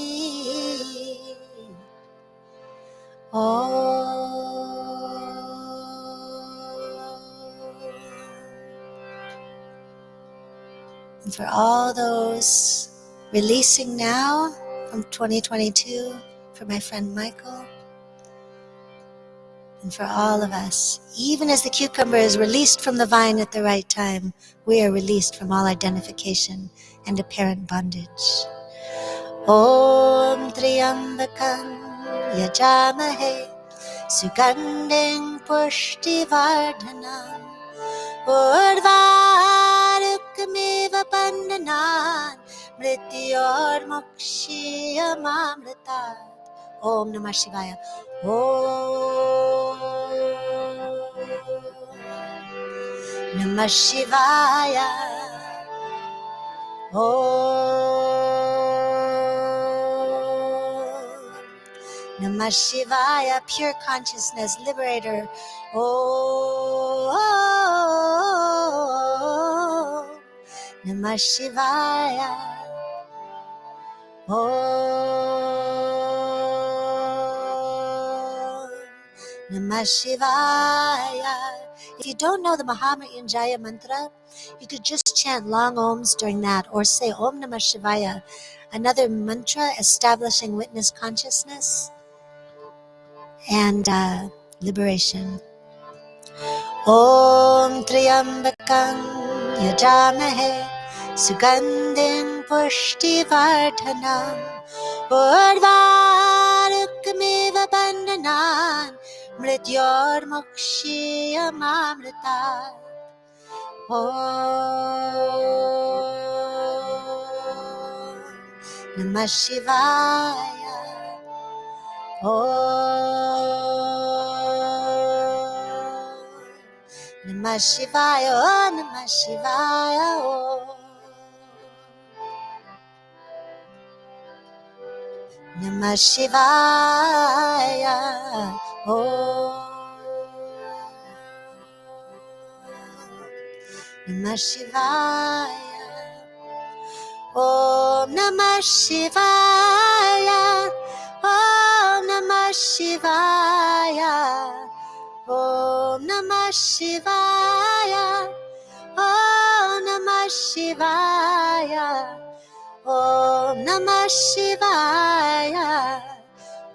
Speaker 1: And for all those releasing now from 2022, for my friend Michael, and for all of us, even as the cucumber is released from the vine at the right time, we are released from all identification and apparent bondage. Om Triambakam Yajamahe Sugandhing Pushtivardhanam Urvarukamiva Bandhanan Mrityor Mokshiyamamritat. Om Namah Shivaya. Om Namah Shivaya. Om Namah Shivaya, pure consciousness, liberator. Om Namah Shivaya. Om Namah Shivaya. If you don't know the Mahamrityunjaya mantra, you could just chant long Oms during that, or say Om Namah Shivaya, another mantra establishing witness consciousness and liberation. Om Triambakam Yajamahe Sugandhing Pushtivardhanam Urvarukamiva Bandhanan Mrityor Mokshiyamamritat. Om Namah Shivaya. Om Namah Shivaya. Om Namah Shivaya. Om Namah Shivaya. Om Namah Shivaya. Om Namah Shivaya. Om Namah Shivaya. Om Namah Shivaya. Om Namah Shivaya. Om Namah Shivaya.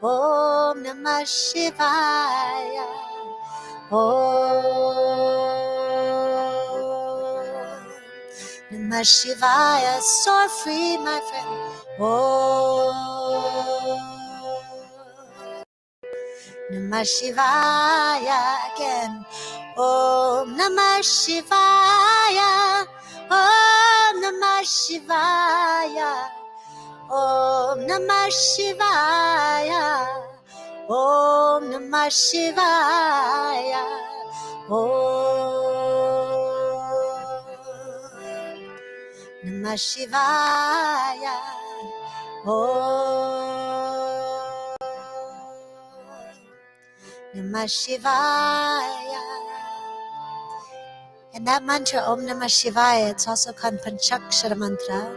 Speaker 1: Om Namah Shivaya. Om Namah Shivaya. Soar free, my friend. Om Namah Shivaya again. Om Namah Shivaya. Om Namah Shivaya. Om Namah Shivaya. Om Namah Shivaya. Om Namah Shivaya. Om Namah Shivaya. And that mantra, Om Namah Shivaya, it's also called Panchakshara mantra,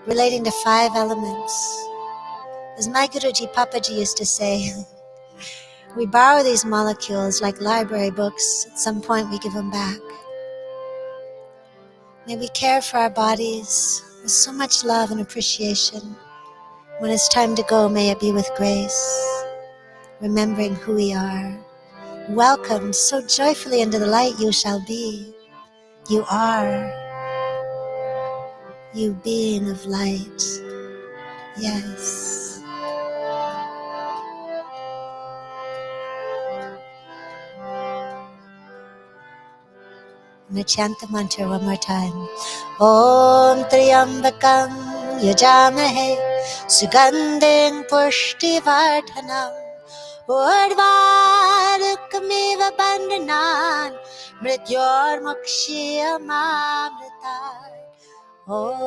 Speaker 1: relating to 5 elements. As my Guruji Papaji used to say, We borrow these molecules like library books. At some point we give them back. May we care for our bodies with so much love and appreciation. When it's time to go, may it be with grace, remembering who we are. Welcomed so joyfully into the light you shall be. You are, you being of light. Yes. I'm going to chant the mantra one more time. Om Triambakam Yajamahe Sugandhing Pushtivardhanam Urvarukamiva Bandhanan Mrityor Mukshiyamamritat. Om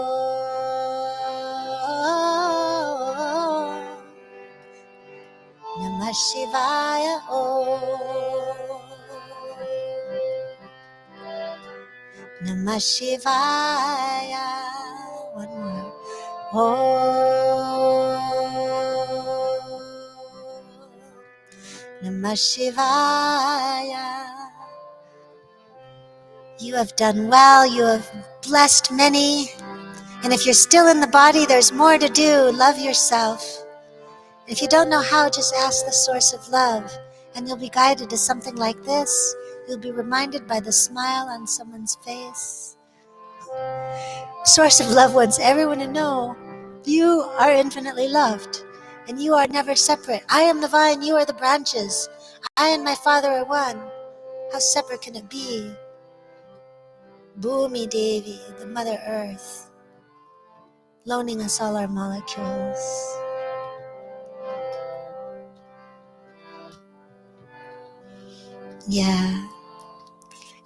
Speaker 1: Namah Shivaya. Om Namah Shivaya. One more. Om Namah Shivaya. You have done well. You have blessed many. And if you're still in the body, there's more to do. Love yourself. If you don't know how, just ask the source of love, and you'll be guided to something like this. You'll be reminded by the smile on someone's face. Source of love wants everyone to know you are infinitely loved, and you are never separate. I am the vine, you are the branches. I and my Father are one. How separate can it be? Bhumi Devi, the Mother Earth, loaning us all our molecules. Yeah.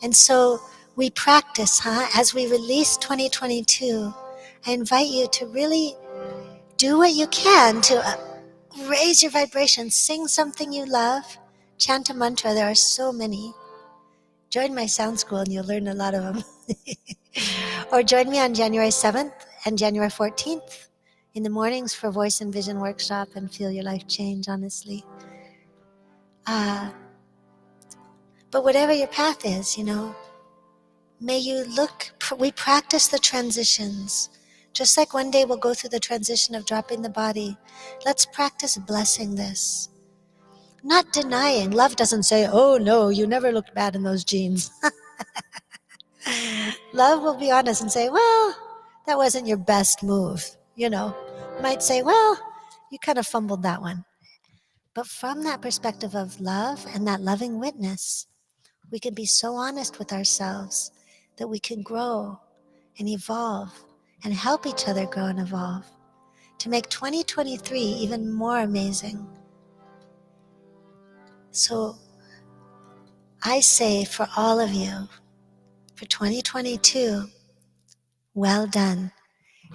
Speaker 1: And so we practice, as we release 2022, I invite you to really do what you can to raise your vibration, sing something you love, chant a mantra. There are so many. Join my sound school and you'll learn a lot of them. Or join me on January 7th and January 14th in the mornings for Voice and Vision Workshop and Feel Your Life Change, honestly. But whatever your path is, may you we practice the transitions. Just like one day we'll go through the transition of dropping the body, let's practice blessing this. Not denying. Love doesn't say, oh no, you never looked bad in those jeans. Love will be honest and say, well, that wasn't your best move. Might say, well, you kind of fumbled that one. But from that perspective of love and that loving witness, we can be so honest with ourselves that we can grow and evolve and help each other grow and evolve to make 2023 even more amazing. So I say for all of you, for 2022, well done.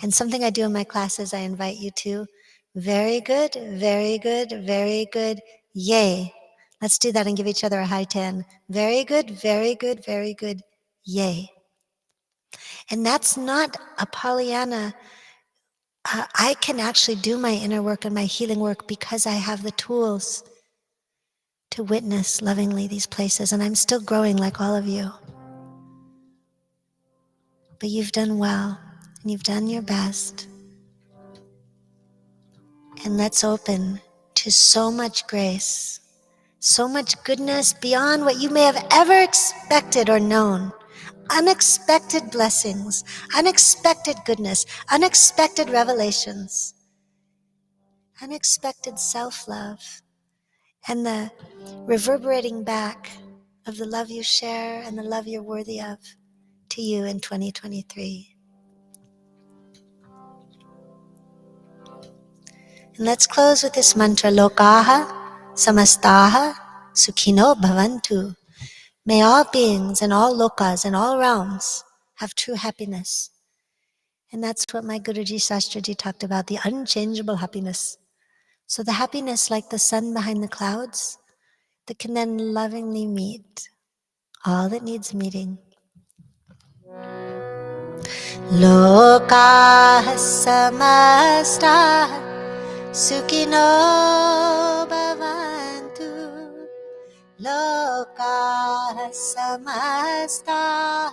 Speaker 1: And something I do in my classes, I invite you to, very good, very good, very good, yay. Let's do that and give each other a high 10. Very good, very good, very good, yay. And that's not a Pollyanna. I can actually do my inner work and my healing work because I have the tools to witness lovingly these places, and I'm still growing like all of you. But you've done well, and you've done your best. And let's open to so much grace, so much goodness beyond what you may have ever expected or known. Unexpected blessings, unexpected goodness, unexpected revelations, unexpected self-love, and the reverberating back of the love you share and the love you're worthy of to you in 2023. And let's close with this mantra, Lokaha Samastaha Sukhino Bhavantu. May all beings in all lokas and all realms have true happiness. And that's what my Guruji Shastraji talked about, the unchangeable happiness. So the happiness like the sun behind the clouds that can then lovingly meet all that needs meeting. Lokaha Samastaha Sukhino Bhavantu. Loka samasta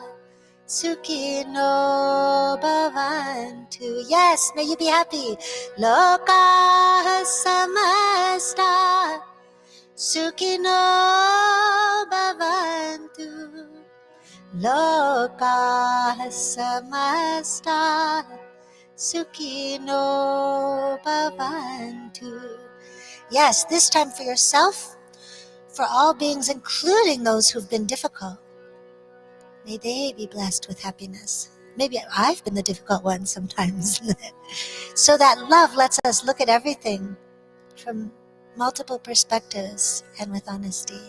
Speaker 1: Sukhino bhavantu. Yes, may you be happy. Loka samasta Sukhino bhavantu. Loka samasta Sukhino bhavantu. Yes, this time for yourself, for all beings, including those who've been difficult. May they be blessed with happiness. Maybe I've been the difficult one sometimes. So that love lets us look at everything from multiple perspectives and with honesty.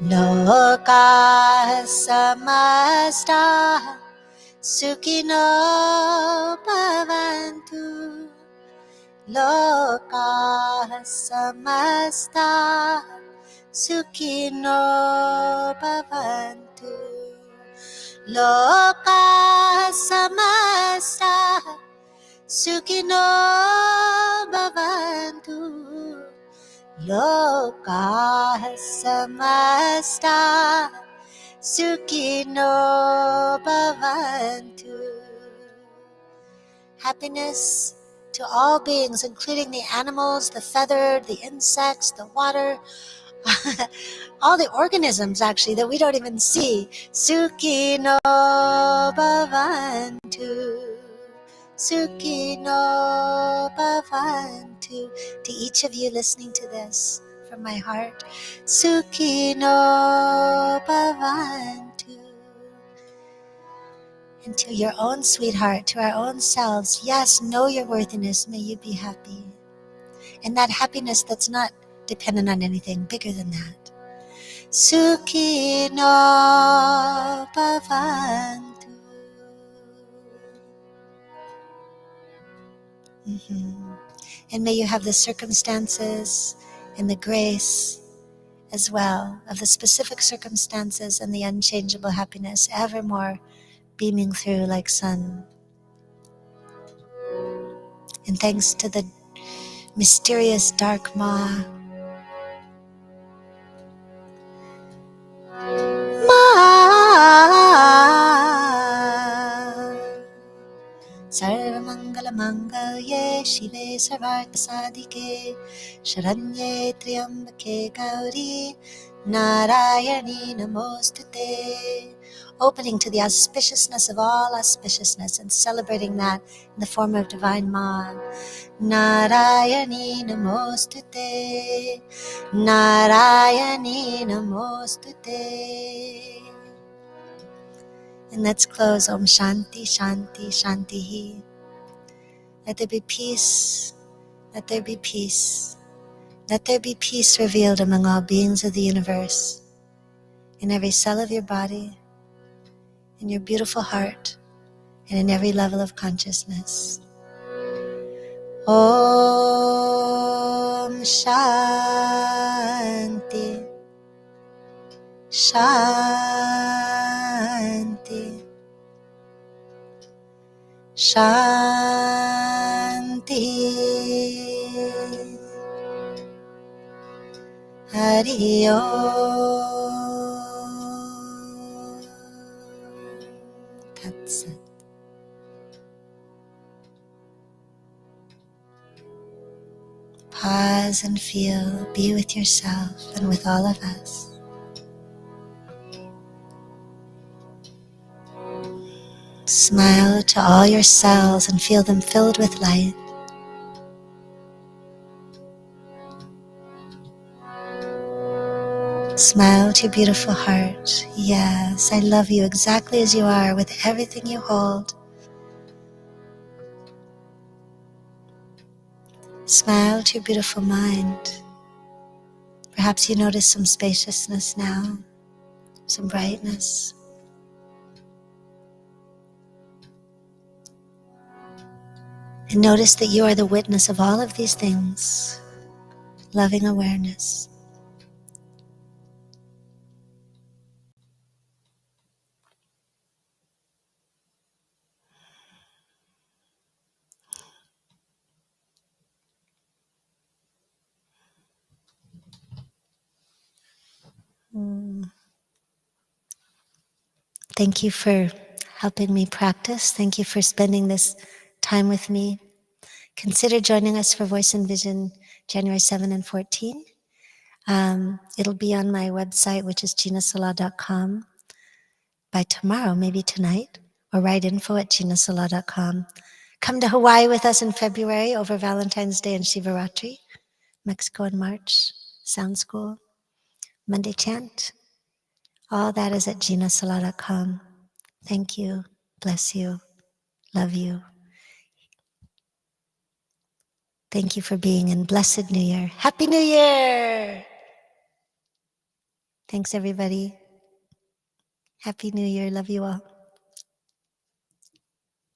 Speaker 1: Loka samasta Sukhino bhavantu. Loka samasta Sukhino bhavantu. Loka samasta Sukhino bhavantu. Loka samasta Sukhino bhavantu. Happiness to all beings, including the animals, the feathered, the insects, the water, all the organisms actually that we don't even see. Sukhino bhavantu. Sukhino bhavantu. To each of you listening to this from my heart, Sukhino bhavantu. And to your own sweetheart, to our own selves, yes, know your worthiness. May you be happy. And that happiness that's not dependent on anything bigger than that. Sukhino bhavantu. And may you have the circumstances and the grace as well of the specific circumstances and the unchangeable happiness evermore beaming through like sun. And thanks to the mysterious dark Ma, Sarvamangalamangale Shive Sarvarthasadike Sharanye Triambake Gauri Narayani Namostute. Opening to the auspiciousness of all auspiciousness and celebrating that in the form of Divine Ma. Narayani Namostute. Narayani Namostute. And let's close. Om Shanti, Shanti, Shantihi. Let there be peace. Let there be peace. Let there be peace revealed among all beings of the universe, in every cell of your body, in your beautiful heart, and in every level of consciousness. Om Shanti, Shanti, Shanti. Hari Om. That's it. Pause and feel, be with yourself and with all of us. Smile to all your cells and feel them filled with light. Smile to your beautiful heart. Yes, I love you exactly as you are with everything you hold. Smile to your beautiful mind. Perhaps you notice some spaciousness now, some brightness. And notice that you are the witness of all of these things. Loving awareness. Thank you for helping me practice. Thank you for spending this time with me. Consider joining us for Voice and Vision January 7 and 14. It'll be on my website, which is ginasalā.com, by tomorrow, maybe tonight, or write info@ginasalā.com. Come to Hawaii with us in February over Valentine's Day and Shivaratri, Mexico in March, Sound School, Monday Chant. All that is at ginasalā.com. Thank you. Bless you. Love you. Thank you for being in Blessed New Year. Happy New Year! Thanks, everybody. Happy New Year. Love you all.